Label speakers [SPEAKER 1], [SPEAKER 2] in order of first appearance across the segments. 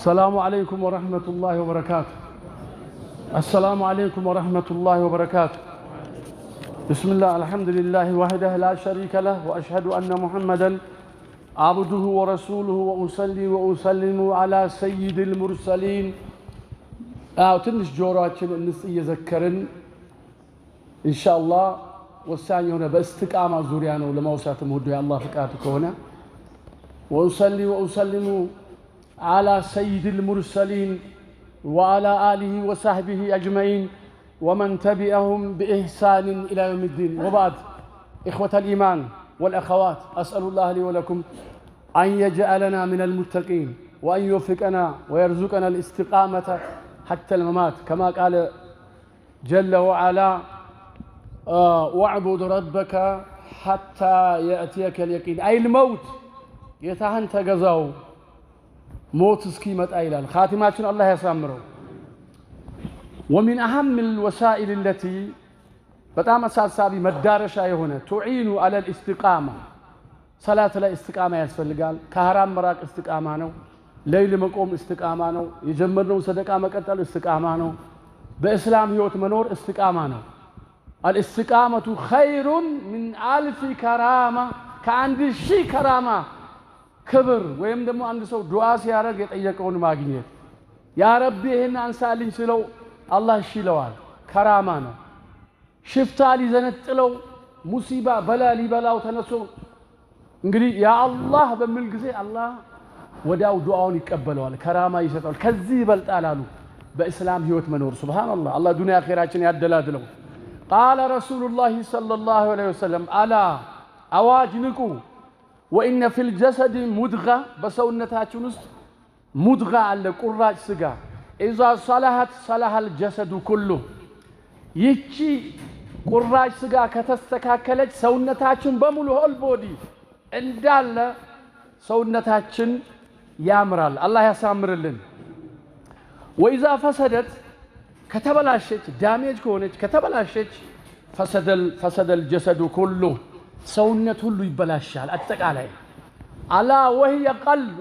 [SPEAKER 1] السلام عليكم ورحمة الله وبركاته. السلام عليكم ورحمة الله وبركاته. بسم الله الحمد لله وحده لا شريك له وأشهد أن محمدا عبده ورسوله وأصلي وأسلم على سيد المرسلين. تنش جوراتين الناس يذكرن إن شاء الله والثاني هنا باستقامة زوريانو لما وسعتم هدو يا الله فكاتك هنا وأصلي وأسلم على سيد المرسلين وعلى آله وصحبه أجمعين ومن تبعهم بإحسان إلى يوم الدين. وبعد إخوة الإيمان والأخوات، أسأل الله لي ولكم أن يجعلنا من المتقين وأن يوفقنا ويرزقنا الاستقامة حتى الممات، كما قال جل وعلا واعبد ربك حتى يأتيك اليقين، أي الموت يتهن تجزاو موت سكيمة أيلال خاتماتنا الله يسامره. ومن أهم الوسائل التي بتعم سابي مدارشة هنا تعين على الاستقامة. صلاة لا استقامة يسفل قال كهرام مراك استقامة نو، ليل مقوم استقامة نو، يجمرنا صدقة مقتل استقامة نو، بإسلام هيوت منور استقامة نو. الاستقامة خير من 1000 كرامة، كعند شي كرامة كبر ويم دمو عند سو دعاء سيارك يطيقون ماغنيت يا ربي هنا انسالين سلو الله يشيلوال كرامة نو. شفتا لي زنطلو مصيبة بلا لي بلاو تنسو እንግዲህ ያ አላህ በሚል ጊዜ አላህ ወዳው ዱዓውን ይቀበለዋል፣ ከራማ ይሰጣል። ከዚህ ይበልጣል አሉ በእስላም ህይወት መኖር። ሱብሃንአላህ አላህ ዱንያ አኺራችን ያደላድለው። قال رسول الله صلى الله عليه وسلم ألا أواج نكو وإن في الجسد مدغة، بسونتاችን ውስጥ مدغة አለ ቁራጭ ስጋ إذا صلحت صلح الجسد كله። ይቺ ቁራጭ ስጋ ከተስተካከለች ሰውነታችን በሙሉ ሆል ቦዲ እንዳለ ሰውነታችን ያምራል። አላህ ያሳምርልን። وإذا فسدت ከተበላሸች ዳሜጅ ከሆነች ከተበላሸች فسد الجسد كله ሰውነት ሁሉ ይበላሻል አጠቃላይ። አላ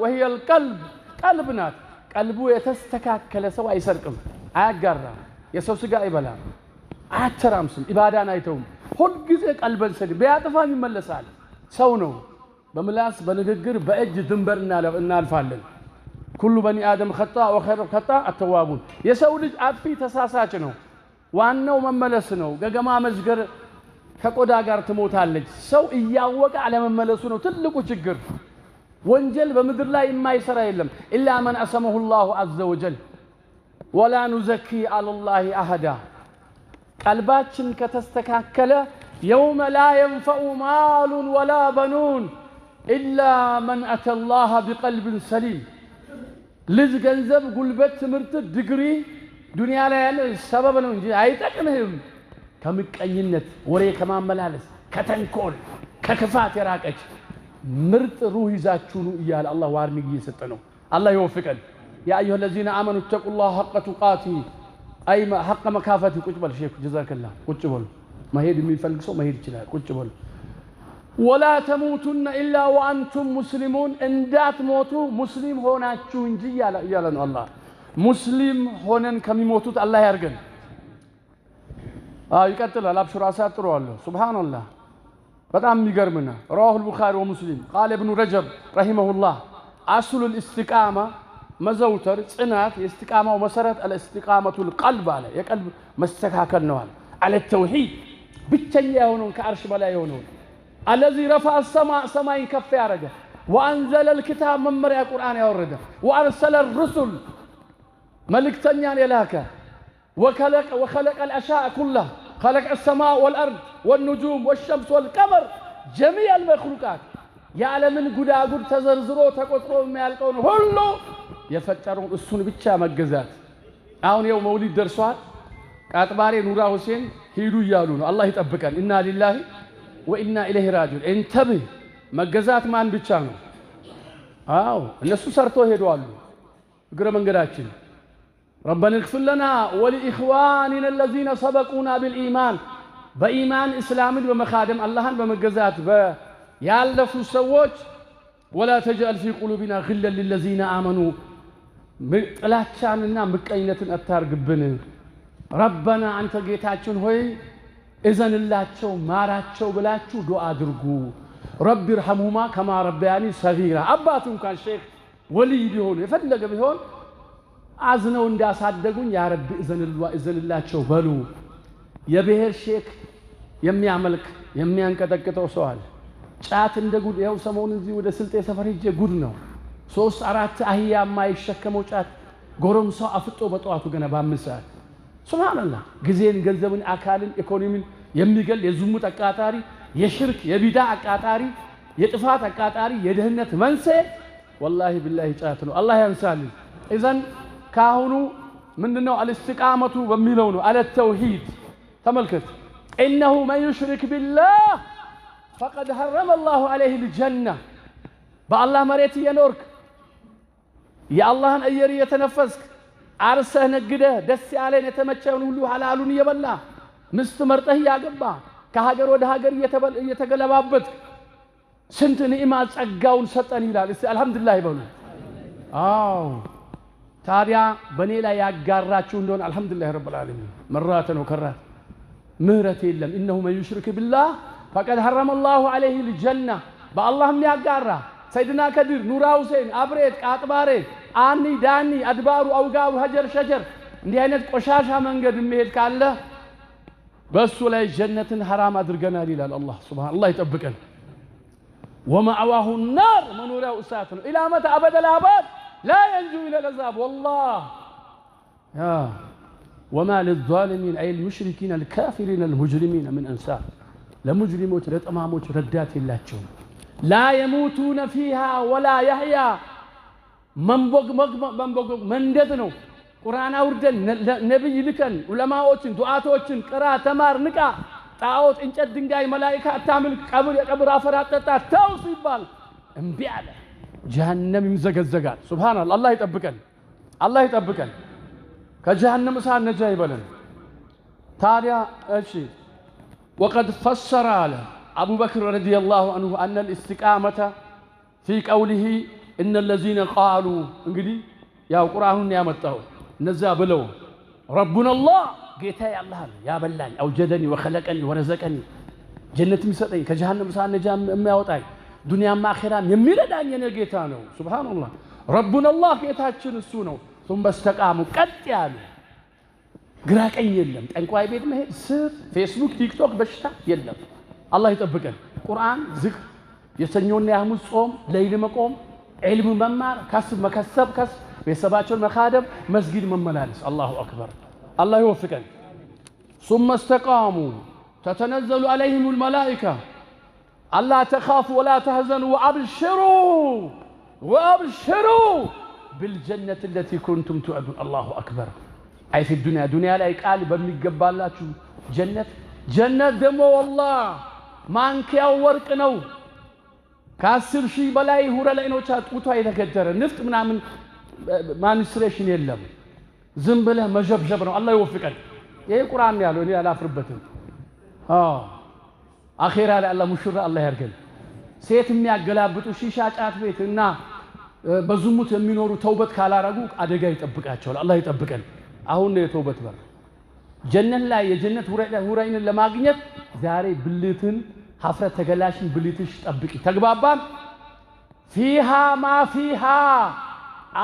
[SPEAKER 1] وهي القلب ቀልብ ናት። ቀልቡ የተስተካከለ ሰው አይሰርቅም፣ አያጋራም፣ የሰው ስጋ አይበላም፣ አያተራምስም፣ ኢባዳን አይተውም። ሁሉ ጊዜ ቀልበን ሰድ ቢያጥፋም ይመለሳል። ሰው ነው። በምላስ በንግግር በእጅ ድንበር እናልፋለን። ኩሉ በኒ አደም ኸጣ ወኸይሩ ኸጣ አተዋቡን። የሰው ልጅ አጥፊ ተሳሳች ነው፣ ዋናው መመለስ ነው። ገገማ መዝገር ከቆዳ ጋር ትሞታለች። ሰው እያወቀ አለመመለሱ ነው ትልቁ ችግር። ወንጀል በምድር ላይ የማይሰራ የለም ኢላ መን አሰመሁ الله عز وجل ولا نزكي على الله احد። ቀልባችን ከተስተካከለ يوم لا ينفع مال ولا بنون إلا من أتى الله بقلب سليم። ልጅ ገንዘብ ጉልበት ትምህርት ዲግሪ ዱንያ ላይ ያለ ሰበብ ነው እንጂ አይጠቅምህም። ከምቀኝነት ወሬ ከማመላለስ ከተንኮል ከክፋት የራቀች ምርጥ ሩህ ይዛችሁ ነው እያለ አላህ ዋርኒግ እየሰጠ ነው። አላህ ይወፍቀን። ያ አዩሃ الذين آمنوا اتقوا الله حق تقاته أي حق مكافته። ቁጭ በል ሼክ ጀዛከላህ። ቁጭ በል መሄድ የሚፈልግ ሰው መሄድ ይችላል። ቁጭ በል። ولا تموتن إلا وأنتم مسلمون። እንዳት ሞቱ ሙስሊም ሆናችሁ እንጂ እያለ ነው አላህ። ሙስሊም ሆነን ከሚሞቱት አላህ ያርገን። ይቀጥላል። አብሽሩ አሳጥሯለሁ። ሱብሃንአላህ በጣም የሚገርምና رواه البخاري ومسلم قال ابن رجب رحمه الله أصل الاستقامة መዘውተር ጽናት የእስቲቃማው መሰረት الاستقامة القلب አለ የቀልብ መስተካከል ነው አለ على التوحيد ብቸኛ የሆነው ከአርሽ በላይ የሆነው الذي رفع السماء سماء كف ያረገ وأنزل الكتاب መመሪያ ቁርአን ያወረደ وأرسل الرسل መልእክተኛን የላከ وخلق الأشياء كلها خلق السماء والأرض والنجوم والشمس والقمر جميع المخلوقات የዓለምን ጉዳጉድ ተዘርዝሮ ተቆጥሮ የሚያልቀውን ሁሉ የፈጠረው እሱን ብቻ መገዛት። አሁን ይኸው መውሊድ ደርሷል። ቃጥባሬ ኑራ ሁሴን ሂዱ እያሉ ነው። አላህ ይጠብቀን። ኢና ሊላሂ ወኢና ኢለይሂ ራጂዑን። እንተብህ መገዛት ማን ብቻ ነው? አዎ እነሱ ሰርቶ ሄደዋል እግረ መንገዳችን። ربنا اغفر لنا ولإخواننا الذين سبقونا بالإيمان بإيمان إسلام بمخادم الله بمجزات يالفوا سووች ولا تجعل في قلوبنا غلا للذين آمنوا ጥላቻንና ምቀኝነትን አታርግብን ረበና አንተ ጌታችን ሆይ እዘንላቸው ማራቸው ብላችሁ ዱዓ አድርጉ ረቢ ረሐሙማ ከማ ረበያኒ ሰጊራ አባቱ እንኳን ሼክ ወልይ ቢሆኑ የፈለገ ቢሆን አዝነው እንዳሳደጉኝ ያ ረቢ እዘንላቸው በሉ የብሔር ሼክ የሚያመልክ የሚያንቀጠቅጠው ሰው አለ ጫት እንደ ጉድ ያው ሰሞኑን እዚህ ወደ ስልጤ ሰፈር ሄጄ ጉድ ነው 3-4 አህያ የማይሸከመው ጫት ጎረምሳው አፍጦ በጠዋቱ ገና በ5 ሰዓት ሱብሃንአላህ ጊዜን ገንዘብን አካልን ኢኮኖሚን የሚገል የዝሙት አቃጣሪ የሽርክ የቢዳ አቃጣሪ የጥፋት አቃጣሪ የደህነት መንሰ والله بالله ጫት ነው አላህ ያንሳልን ኢዘን ካሁኑ ምንድነው አልስቲቃመቱ በሚለው ነው አለ ተውሂድ ተመልከት انه من يشرك بالله فقد حرم الله عليه الجنه بالله مريت ينورك يا الله اير يتنفسك አርሰህ ነግደህ ደስ ያለን የተመቸውን ሁሉ ሐላሉን እየበላ ምስት መርጠህ ያገባ ከሀገር ወደ ሀገር እየተገለባበት ስንት ንዕማ ጸጋውን ሰጠን ይላል እስቲ አልহামዱሊላህ ይበሉ አው ታዲያ በኔ ላይ ያጋራችሁ እንደሆነ አልহামዱሊላህ ረብል ዓለሚን መራተ ነው ከራት ምህረት የለም انه من يشرك بالله فقد حرم الله عليه الجنه بالله የሚያጋራ ሰይድና ከድር ኑራ ሁሴን አብሬት ቃጥባሬ አኒ ዳኒ አድባሩ አውጋው ሀጀር ሸጀር እንዲህ አይነት ቆሻሻ መንገድ የሚሄድ ካለ በሱ ላይ ጀነትን حرام አድርገናል ይላል አላህ ሱብሃን አላህ ይጠብቀን ومأواه النار منورው እሳት ነው الى متى ابد الابد لا ينجو الى العذاب والله يا وما للظالمين اي المشركين الكافرين المجرمين من انصار ለሙጅሪሞች ለጠማሞች ረዳት የላቸውም لا يموتون فيها ولا يحيا መንቦግ መንደድ ነው ቁርአን አውርደን ነብይ ልከን ዑለማዎችን ዱዓቶችን ቅራ ተማር ንቃ ጣዖት እንጨት ድንጋይ መላእክት አታምልክ ቀብር የቀብር አፈር አጠጣ ተው ሲባል እምቢ አለ ጀሃነም ይዘገዘጋል ሱብሃንአላህ አላህ ይጠብቀን ከጀሃነም እሳት ነጃ ይበለን ታዲያ እሺ وقد فسر على أبو بكر رضي الله عنه أن الاستقامة في قوله إن الذين قالوا انجدي يا قرآن يا متاو نزا بلو ربنا الله جيتا يا الله يا بلاني أوجدني وخلقني ورزقني جنة مسطي كجهنم سان نجام ما يوطاي دنيا ما آخرام يميردان يا جيتا نو سبحان الله ربنا الله جيتاችን እሱ ነው ثم استقاموا ቀጥ ያሉ ግራቀኝ የለም ጠንቋይ ቤት መሄድ ስር ፌስቡክ ቲክቶክ በሽታ የለም አላህ ይጠብቀን ቁርአን ዝክር የሰኞና የሐሙስ ጾም ለይል መቆም علم ممار كسب مكسب كسب بيسباچون مخادم مسجد مملالس الله اكبر الله يوفقن ثم استقاموا تتنزل عليهم الملائكه الا تخافوا ولا تحزنوا وابشروا بالجنه التي كنتم توعدون الله اكبر اي في الدنيا لا قال بميغبالاچو جنه دمو والله مانكياو ورق ነው ከ10 ሺህ በላይ ሁረ ለይኖች አጥቁቷ የተገደረ ንፍጥ ምናምን ማንስትሬሽን የለም ዝም ብለህ መጀብጀብ ነው አላህ ይወፍቀን ይሄ ቁርአን ያለው እኔ አላፍርበትም አኺራ ላይ አላህ ሙሽራ አላህ ያርገን ሴት የሚያገላብጡ ሺሻ ጫት ቤትና በዝሙት የሚኖሩ ተውበት ካላረጉ አደጋ ይጠብቃቸዋል አላህ ይጠብቀን አሁን ነው የተውበት በር ጀነት ላይ የጀነት ሁራይንን ለማግኘት ዛሬ ብልትን حفرة تجلاشين بليتش طبقي تغبابان فيها ما فيها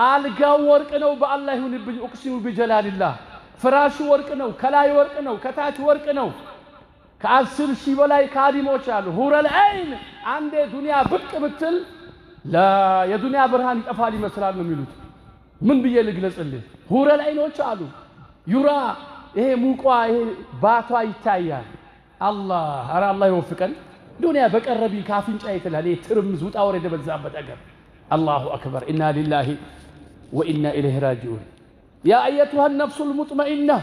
[SPEAKER 1] አልጋው ወርቅ ነው በአላህ ይሁንብኝ እቅሲሙ بجلال ፍራሹ ወርቅ ነው ከላይ ወርቅ ነው ከታች ወርቅ ነው ከ10 ሺህ በላይ ካዲሞች አሉ ሁረል አይን አንዴ ዱንያ ብቅ ብትል ላ የዱንያ ብርሃን ይጠፋል ይመስላል ነው የሚሉት ምን ብዬ ልግለጽልህ ሁረል አይኖች አሉ ዩራ ይሄ ሙቋ ይሄ ባቷ ይታያል አላህ አረ አላህ ይወፍቀን ዱንያ በቀረቢ ካፍንጫ ይተላል ትርምዝ ውጣ ወረደ በዛበት አገር الله أكبر إنا لله وإنا إليه راجعون يا أيتها النفس المطمئنة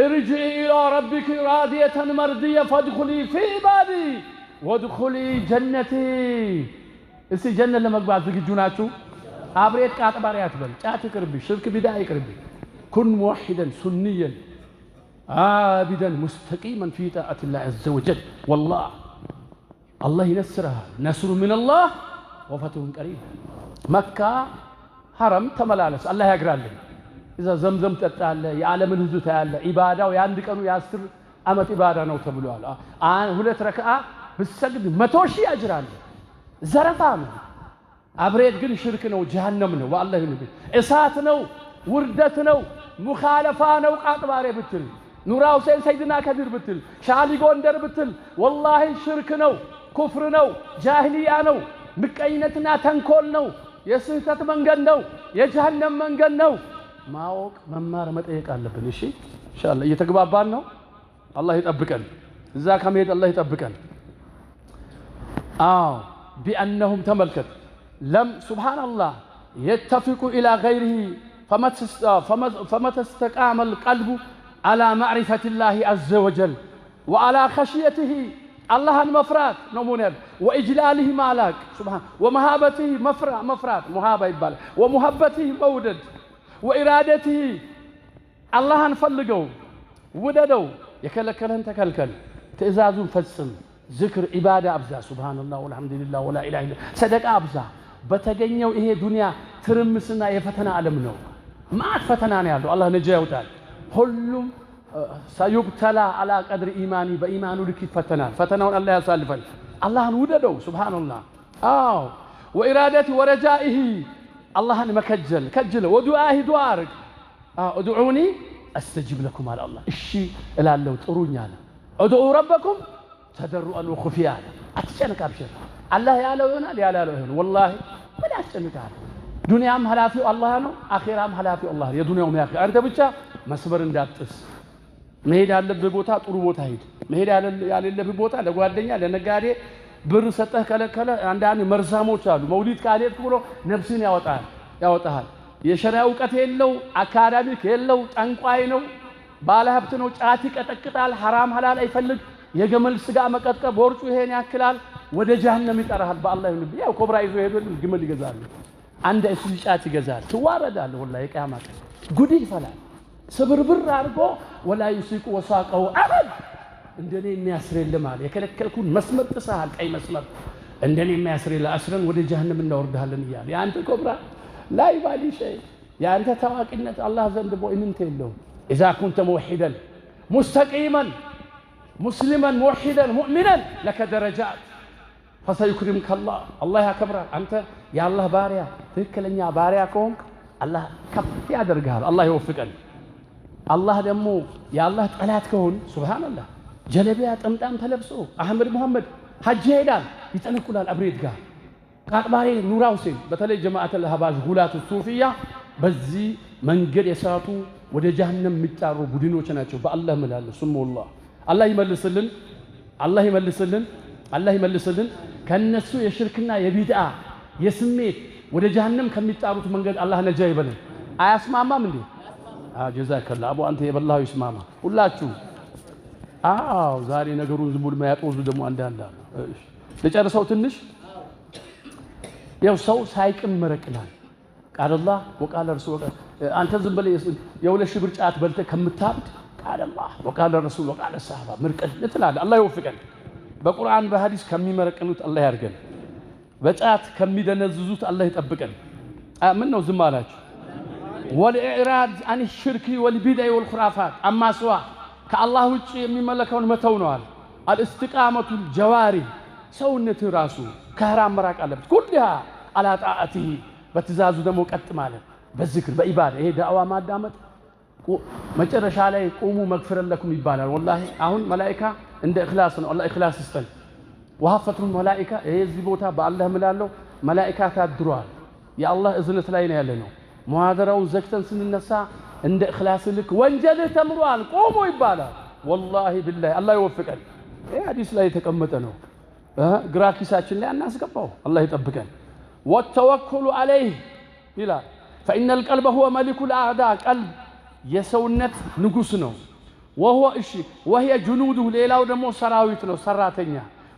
[SPEAKER 1] ارجعي إلى ربك راضية مرضية فادخلي في عبادي وادخلي جنتي اسي جنة لما بعد زجاجوناتو أبريت كاتباريات بل جات يقربي شرك بداية يقربي كن موحدا سنيا عابدا مستقيما في طاعة الله عز وجل والله الله ينصرها نصر من الله وفتح قريب مكة ሐረም ተመላለስ አላህ ያግራልህ እዛ ዘምዘም ጠጣለ የዓለምን ህዝብ ታያለ ኢባዳው የአንድ ቀኑ የ10 ዓመት ኢባዳ ነው ተብሏል ሁለት ረክዓ ብትሰግድ 100 ሺህ አጅር አለ ዘረፋ ነው አብሬት ግን ሽርክ ነው ጀሃነም ነው ወአላህ ነብይ እሳት ነው ውርደት ነው ሙኻለፋ ነው ቃጥባሬ ብትል ኑራ ሁሴን ሰይድና ከቢር ብትል ሻሊ ጎንደር ብትል ወላሂ ሽርክ ነው ኩፍር ነው ጃሂልያ ነው ምቀኝነትና ተንኮል ነው የስህተት መንገድ ነው የጀሃነም መንገድ ነው ማወቅ መማር መጠየቅ አለብን እሺ ኢንሻአላህ እየተግባባን ነው አላህ ይጠብቀን እዛ ከመሄድ አላህ ይጠብቀን بأنهم تملكت لم سبحان الله يتفق إلى غيره فمتى استقام القلب على معرفة الله عز وجل وعلى خشيته الله المفرات نمونر وإجلاله مالك سبحان ومهابته مفرات مهابة يبال ومحبته مودد وإرادته الله نفلقه وددو يكلكلن تكلكل تإزازون فسم ذكر عبادة أبزا سبحان الله والحمد لله ولا إله إلا صدق أبزا بتجنيو إيه دنيا ترمسنا يفتنا علمنا ما فتنا نيالو الله نجاو تعالى كلهم سيبتلى على قدر إيماني بإيمانه لك فتنا الله يسالفن الله نوددو سبحان الله وإرادته ورجائه الله كجل ودعائه دعارك ادعوني استجب لكم على الله الشيء لا لو تروني على ادعوا ربكم تضرعا وخفيا اتشنك ابشر الله يالو يونال يالو يهون والله ولا اتشنك دنيام حلافي الله ነው አኺራም حلافي الله የዱንያውም ያኺ አንተ ብቻ መስበር እንዳትጥስ መሄድ ያለብህ ቦታ ጥሩ ቦታ ሄድ መሄድ ያለብህ ቦታ ለጓደኛ ለነጋዴ ብር ሰጠህ ከለከለ አንዳንድ መርዛሞች አሉ መውሊድ ካሌት ብሎ ነፍስን ያወጣሃል የሸሪዓ ዕውቀት የለው አካዳሚክ የለው ጠንቋይ ነው ባለ ሀብት ነው ጫት ይቀጠቅጣል ሐራም ሐላል አይፈልግ የገመል ስጋ መቀጥቀብ ወርጩ ይሄን ያክላል ወደ ጀሃነም ይጠራሃል በአላህ ይሁን ያው ኮብራ ይዞ ሄዶ ግመል ይገዛል አንድ እሱ ጫት ይገዛል ትዋረዳለህ ወላሂ ቂያማ ጉድ ይፈላል ስብርብር አርጎ ወላ ይስቁ ወሳቀው አበድ እንደኔ የሚያስረልም አለ የከለከልኩን መስመር ጥሰሃል ቀይ መስመር እንደኔ የሚያስረል አስረን ወደ ጀሃነም እናወርዳለን ይያል ያንተ ኮብራ ላይ ባሊ شيء ያንተ ታዋቂነት አላህ ዘንድ ቦይምንት የለው اذا كنت موحدا مستقيما مسلما موحدا مؤمنا لك درجات فسيكرمك الله يكبرك انت يا الله باريا ትክክለኛ ባሪያ ከሆንክ አላህ ከፍ ያደርጋል አላህ ይወፍቀን አላህ ደግሞ ያ አላህ ጠላት ከሆነ ሱብሃንአላህ ጀለቢያ ጠምጣም ተለብሶ አህመድ መሐመድ ሐጅ ሄዳል ይጠነቁላል አብሬት ጋር ቃጥባሬ ኑራ ሁሴን በተለይ ጀማዓት አልሀባዝ ጉላት ሱፊያ በዚህ መንገድ የሳቱ ወደ ጀሃነም የሚጣሩ ቡድኖች ናቸው በአላህ መላል ሱሙላህ አላህ ይመልስልን ከነሱ የሽርክና የቢድዓ የስሜት ወደ ጀሃነም ከሚጣሩት መንገድ አላህ ነጃ ይበለን አያስማማም እንዴ ጀዛከላ አቡ አንተ የበላው ይስማማ ሁላችሁ ዛሬ ነገሩን ዝም ብሎ ማያጦዙ ደግሞ አንዳንድ እሺ ለጨርሰው ትንሽ ያው ሰው ሳይቅም መረቅናል ቃል አላህ ወቃል ረሱል አንተ ዝም ብለህ የሁለት ሺህ ብር ጫት በልተህ ከምታብድ ቃል አላህ ወቃል ረሱል ወቃል ሰሃባ ምርቀት ለተላለ አላህ ይወፍቀን በቁርአን በሐዲስ ከሚመረቅኑት አላህ ያርገን በጫት ከሚደነዝዙት አላህ ይጠብቀን ምን ነው ዝም አላችሁ والإعراض عن الشرك والبدع والخرافات أما سواء كالله وجه يملكون متونوال الاستقامة الجواري سونة راسو كهرام مراك على كلها على طاعته بتزازو دمو قط مالك بالذكر بإبادة هي دعوة ما دامت مجرش عليه قوموا مغفرا لكم يبالال والله አሁን ملائكة عند إخلاص الله إخلاص يستل وهفتهم ملائكة هي زيبوتا بالله ملاله ملائكة تدروا يا الله إذنت ላይ ነው ያለነው ሙሐደራውን ዘግተን ስንነሳ እንደ ኢኽላስ ልክ ወንጀል ተምሯል ቆሞ ይባላል والله بالله الله يوفقን ይሄ ሐዲስ ላይ የተቀመጠ ነው ግራኪሳችን ላይ እናስገባው አላህ ይጠብቀን والتوكل عليه ይላል فإن القلب هو ملك الأعداء قلب የሰውነት ንጉስ ነው وهو እሺ وهي جنوده ሌላው ደግሞ ሰራዊት ነው ሰራተኛ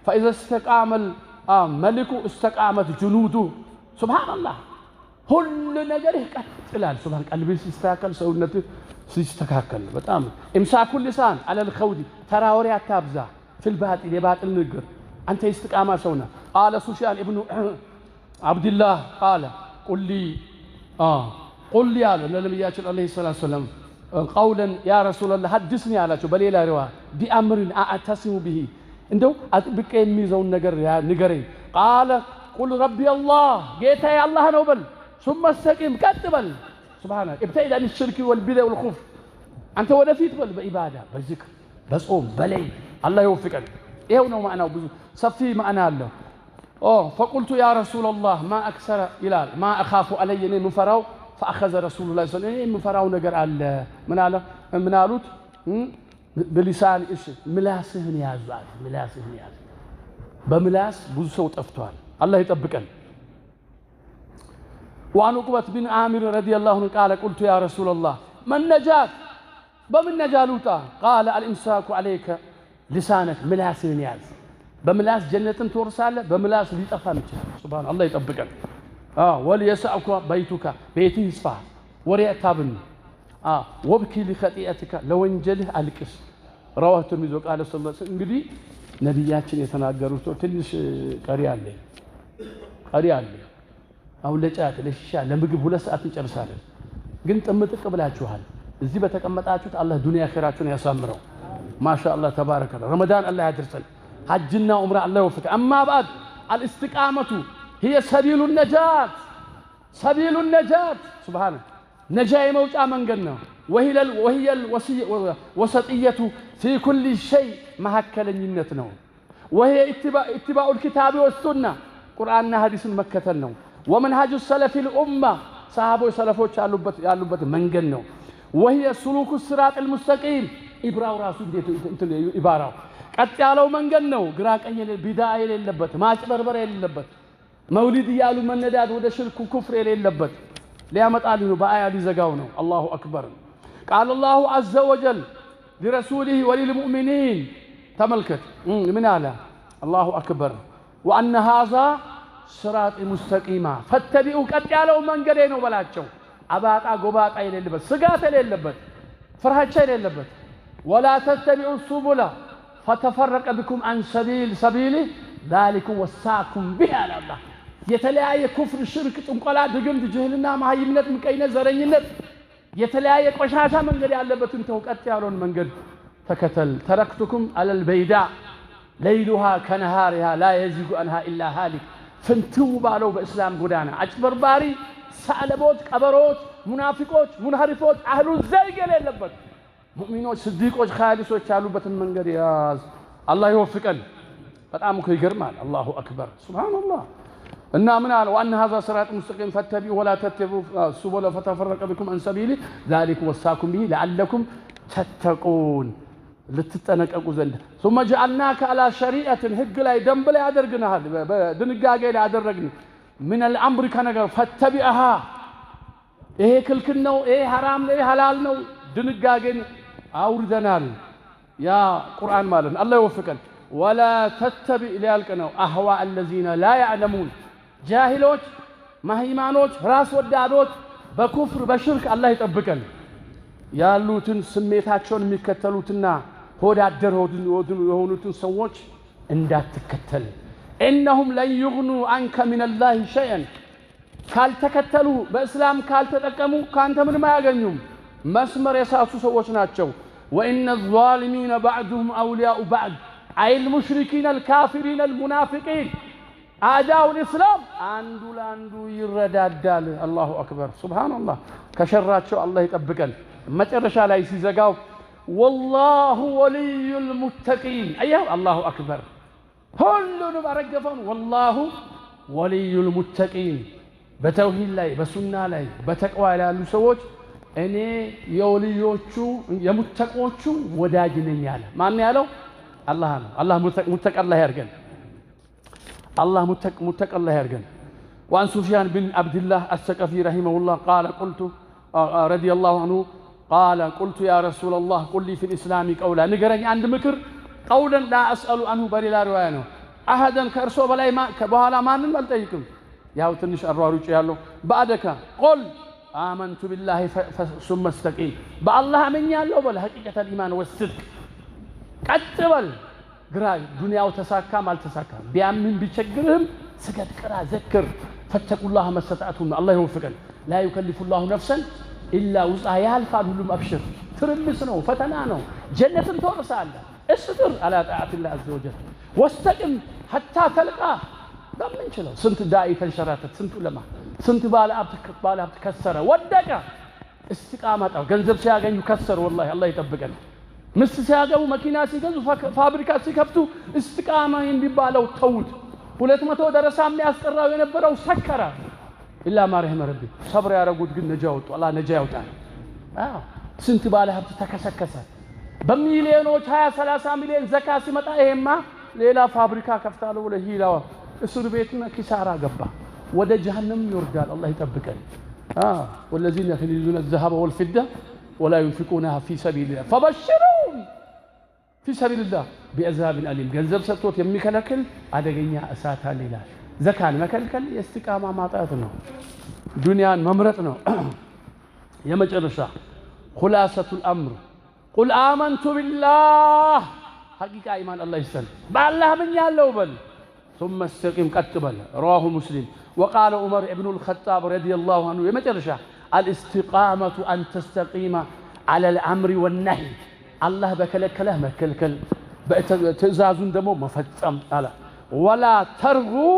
[SPEAKER 1] فإذا استقام الملك استقامت جنوده سبحان الله ሁሉ ነገር ይቀጥላል ሱብሃን ቀልብ ሲስተካከል ሰውነት ሲስተካከል በጣም امساك اللسان على الخوض ተራወሪ አታብዛ في الباطل የባጥል ንግር አንተ استقامة ሰውና قال سفيان ابن عبد الله قال قل لي قل لي على النبي عليه الصلاة والسلام قولا يا رسول الله حدثني على شو بليل روا بأمر أعتصم به عنده أتبقى يميزون نجر يا نجري قال قل ربي الله جيت يا الله نوبل ثم استقيم كتبل سبحانه ابتعد عن الشرك والبدع والخوف أنت ولا فيت بالعبادة بالذكر بصوم بلي الله يوفقك إيه هو معناه صفي معناه الله فقلت يا رسول الله ما أكثر إلال ما أخاف علي من فراو فأخذ رسول الله صلى الله عليه وسلم من فراو نجر على من قالوت بلسان إيش ملاسهن يا زاد ملاسهن يا بملاس بوسو طفتوال الله يطبقن وعن عقبة بن عامر رضي الله عنه قال قلت يا رسول الله من نجات بمن نجالوتا قال الإمساك عليك لسانك ملاسهن يا بملاس جنة تورسالة بملاس ليطفى سبحان الله يطبقن وليسعك بيتك بيتي يصفى وريعتابن وبكي لخطيئتك لو انجله الكس رواه الترمذي قال صلى الله عليه وسلم እንግዲህ ነብያችን የተናገሩት ትንሽ ቀሪ አለ አሁን ለጫት ለሽሻ ለምግብ 2 ሰዓት እንጨርሳለን ግን ጥምጥቅ ብላችኋል እዚህ በተቀመጣችሁት አላህ ዱንያ አኺራችሁን ያሳምረው ማሻአላህ ተባረከ ረመዳን አላህ ያድርሰን ሐጅና ዑምራ አላህ ይወፍቅ اما بعد الاستقامه هي سبيل النجاة سبحانه نجاة موجة منجد ነው وهي الوسطية في كل شيء መሐከለኝነት ነው وهي اتباع الكتاب والسنة قرآننا حديث መከተል ነው ومنهج السلف الأمة صحابه سلفوች ያሉበት መንገድ ነው وهي سلوك الصراط المستقيم ኢብራው ራሱ እንትን ኢባራው ቀጥ ያለው መንገድ ነው ግራ ቀኝ ቢድዓ የሌለበት ማጭበርበር የሌለበት مولد يالو من نداد وده شرك وكفر يليلبت ليامت عليه بآية لزقاونه الله أكبر قال الله عز وجل لرسوله وللمؤمنين تملكت من أعلى الله أكبر وأن هذا صراط مستقيما فاتبعوا كتيالو من قرينو بلاتشو أبات أقوبات أي ليلبت سقات يليلبت فرحة يليلبت ولا تتبعوا السبل فتفرق بكم عن سبيله ذلكم وساكم به على الله የተለያየ ኩፍር ሽርክ ጥንቆላ ድግምት ጅህልና ማህይምነት ምቀይነት ዘረኝነት የተለያየ ቆሻሻ መንገድ ያለበትን ተውቀት ያለውን መንገድ ተከተል ተረክቱኩም አለል በይዳ ለይሉሃ ከነሃሪሃ ላ የዚጉ አንሃ ኢላ ሃሊክ ፍንትው ባለው በእስላም ጎዳና አጭበርባሪ ሳለቦች ቀበሮች ሙናፊቆች ሙንሐሪፎች አህሉ ዘይግ የሌለበት ሙእሚኖች ስዲቆች ኻሊሶች ያሉበትን መንገድ ያዝ አላህ ይወፍቀን በጣም እኮ ይገርማል አላሁ አክበር ሱብሃንአላህ እና ምን አለ وان هذا صراط مستقيم فاتبعوا ولا تتبعوا السبل فتفرق بكم عن سبيله ذلك وصاكم به لعلكم تتقون لتتنققوا زند ثم جعلناك على شريعه ህግ ላይ ደንብ ላይ አደርግናል በድንጋጌ ላይ አደረግን من الامر ከነገር فتبعها ይሄ ክልክል ነው ይሄ حرام ነው ይሄ حلال ነው ድንጋጌን አውርደናል ያ ቁርአን ማለት ነው አላህ ይወፍቀን ولا تتبع ليالقنوا اهواء الذين لا يعلمون جاهلوች ማህይማኖች ራስ ወዳዶች በኩፍር በሽርክ አላህ ይጠብቀን ያሉትን ስሜታቸውን የሚከተሉትና ሆዳደር የሆኑትን ሰዎች እንዳትከተል انهم لن يغنوا عنك من الله شيئا ካልተከተሉ በእስላም ካልተጠቀሙ ካንተ ምንም አያገኙም መስመር የሳቱ ሰዎች ናቸው وان الظالمين بعضهم اولياء بعض اي المشركين الكافرين المنافقين أعداء الإسلام عندو لاندو يرددال الله أكبر سبحان الله كشراتشو الله يطبقن مጨረሻ ላይ ሲዘጋው والله ولي المتقين أيها الله أكبر ሁሉንም አረገፈን والله ولي المتقين በተውሂድ ላይ በሱና ላይ በተቅዋ ላይ ያሉ ሰዎች እኔ የወልዮቹ የሙተቆቹ ወዳጅ ነኝ ያለ ማን ያለው አላህ ነው አላህ ሙተቅ አላህ ያርገን الله متق الله يرجن وعن سفيان بن عبد الله الثقفي رحمه الله قال قلت رضي الله عنه قال قلت يا رسول الله قل لي في الإسلام قولا نقرأني عند مكر قولا لا أسأل عنه بريلا روايانه أحدا كرسو بلاي ما كبهالا ما نملتيكم يا وتنش الروارج يالله بعدك قل آمنت بالله ثم استقيم بالله من يالله بل حقيقة الإيمان والصدق كتبل قراي دنيا وتساكا مال تساكا بيامن بيشجرهم سكت قرا ذكر فاتقوا الله ما استطعتم الله يوفقن لا يكلف الله نفسا إلا وسعها يالفال ሁሉም أبشر ትርምስ ነው ፈተና ነው ጀነትን ተወርሳለህ እስጥር على طاعة الله عز وجل واستقم حتى تلقى በምን ችለው ስንት ዳኢ ተንሸራተት ስንት ለማ ስንት ባለ ሀብት ከሰረ ወደቀ استقامة طاو ገንዘብ ሲያገኙ ከሰሩ والله الله يطبقنا ምስ ሲያገቡ መኪና ሲገዙ ፋብሪካ ሲከፍቱ استقامة እንዲባለው ተውት 200 ደረሳ የሚያስቀራው የነበረው ሰከረ ኢላ ማ ረህመ ረቢ ሰብር ያረጉት ግን ነጃ ወጡ አላህ ነጃ ያውጣል ስንት ባለ ሀብት ተከሰከሰ በሚሊዮኖች 20-30 ሚሊዮን ዘካ ሲመጣ ይሄማ ሌላ ፋብሪካ ከፍታሉ ለሂላው እስር ቤትና ኪሳራ ገባ ወደ ጀሃነም ይወርዳል አላህ ይጠብቀን والذين يكنزون الذهب والفضة ولا ينفقونها في سبيل الله فبشرهم في سبيل الله بعذاب أليم ገንዘብ ሰጥቶት የሚከለክል አደገኛ እሳት አለ ይላል ዘካን መከልከል የእስቲቃማ ማጣት ነው ዱንያን መምረጥ ነው የመጨረሻ خلاصة الأمر قل آمنت بالله حقيقة إيمان الله يسلم بالله من يالله بل ثم استقم قتبل رواه مسلم وقال عمر ابن الخطاب رضي الله عنه يمجرشا الاستقامة أن تستقيم على الأمر والنهي الله بكلكله مكلكل بتزازون دمو مفتم على ولا ترغوا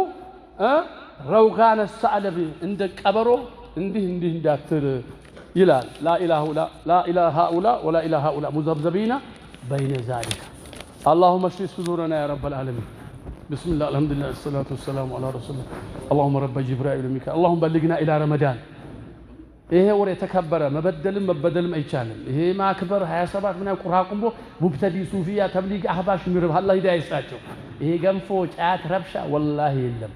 [SPEAKER 1] روغان السعلب عندك قبرو عندي داتر يلال لا إله هؤلاء ولا إله هؤلاء مذبذبين بين ذلك اللهم اشف صدورنا يا رب العالمين بسم الله الحمد لله الصلاة والسلام على رسول الله اللهم رب جبرائيل وميكائيل اللهم بلغنا إلى رمضان إيه ور يتكبر مبدل ما يتشالم إيه ما أكبر 27 من القرآن مبتدئ صوفية تبليغ أحباش مرب الله يدعي ساتو إيه جنفو جات ربشة والله يلم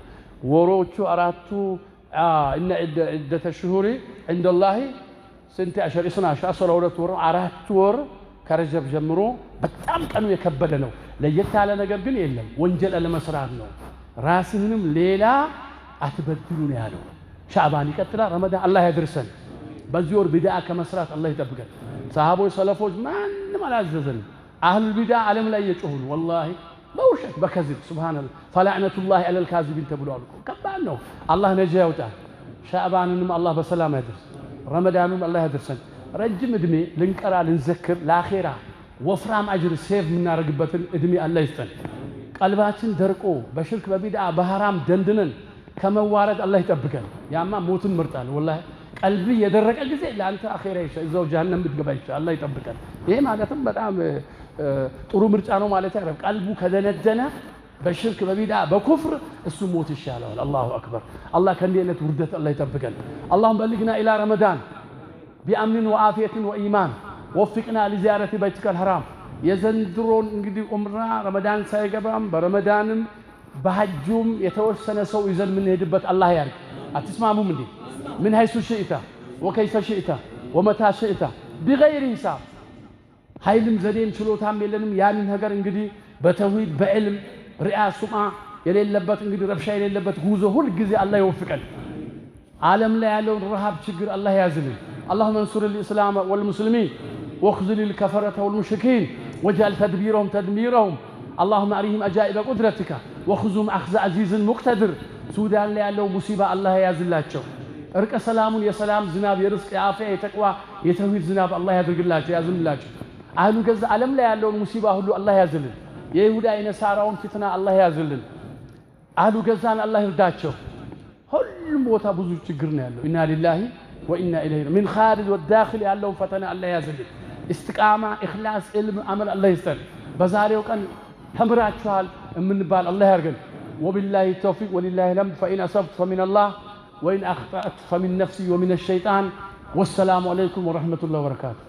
[SPEAKER 1] وروتشو أراتو إن عدة الشهور عند الله سنة 12 12 ور 4 ور ከረጀብ ጀምሮ በጣም ቀኑ የከበደ ነው ለየት ያለ ነገር ግን የለም ወንጀል ለመስራት ነው ራስህንም ሌላ አትበድሉ ነው ያለው ሻዕባን ይቀጥላል ረመዳን አላህ ያድርሰን በዚህ ወር ቢድዓ ከመስራት አላህ ይጠብቀን ሰሃቦች ሰለፎች ማንም አላዘዘን አህሉ ቢድዓ ዓለም ላይ የጮሁን والله በውሸት በከذب ሱብሃንአላህ ፈላዕነቱላሂ ዐለል ካዚቢን ተብሏል ከባድ ነው አላህ ነጃ ያውጣ ሻዕባንንም አላህ በሰላም ያድርስ ረመዳኑም አላህ ያድርሰን ረጅም እድሜ ልንቀራ ልንዘክር ለአኺራ ወፍራም አጅር ሴቭ ምናረግበትን እድሜ አላህ ይስጠን ቀልባችን ደርቆ በሽርክ በቢድዓ በሐራም ደንድነን ከመዋረድ አላህ ይጠብቀን ያማ ሞትን መርጣል والله ቀልብ የደረቀ ጊዜ ለአንተ አኺራ ይዘው ጀሃነም ብትገባ ይችላል አላህ ይጠብቀን ይሄ ማለትም በጣም ጥሩ ምርጫ ነው ማለት አይደለም ቀልቡ ከደነደነ በሽርክ በቢድዓ በኩፍር እሱ ሞት ይሻላል አላሁ አክበር አላህ ከእንዲነት ውርደት አላህ ይጠብቀን اللهم بلغنا الى رمضان بأمن وعافية وإيمان وفقنا لزيارة بيتك الحرام يزندرون انجدي عمرنا رمضان سايقبام برمضانم بحجوم يتوسن سو يزن من هدبت الله يارك أتسمعوا من دي من حيث شئت وكيف شئت ومتى شئت بغير حساب هايلم زدين شلوتام يلنم يانن هجر انجدي بتوحيد بعلم رئاس سمع يللبت انجدي ربشا يللبت غوزو هول غزي الله يوفقن عالم لا يالون رهاب شجر الله يازلن اللهم انصر الإسلام والمسلمين واخذل الكفرة والمشركين واجعل تدبيرهم تدميرهم اللهم أريهم أجائب قدرتك وخذهم أخذ عزيز مقتدر سودان لي مصيبة الله يازلاتشو ارك سلام يا سلام زناب يا رزق يا عافية يا تقوى يا توحيد زناب الله يدرجلاتشو يا زلاتشو أهلو جز علم لا يالون مصيبة هلو الله يازلن يهودا ينسارون فتنة الله يازلن أهلو جزان الله يرداتشو هل موتا بزوج تجرنا يالو إنا لله وإنا إليه من خارج والداخل يالله فتنة الله يازلن استقامة إخلاص علم عمل الله يستر بزاريو كان همرات شوال من بال الله يرجل وبالله التوفيق ولله الحمد فإن أصبت فمن الله وإن أخطأت فمن نفسي ومن الشيطان والسلام عليكم ورحمة الله وبركاته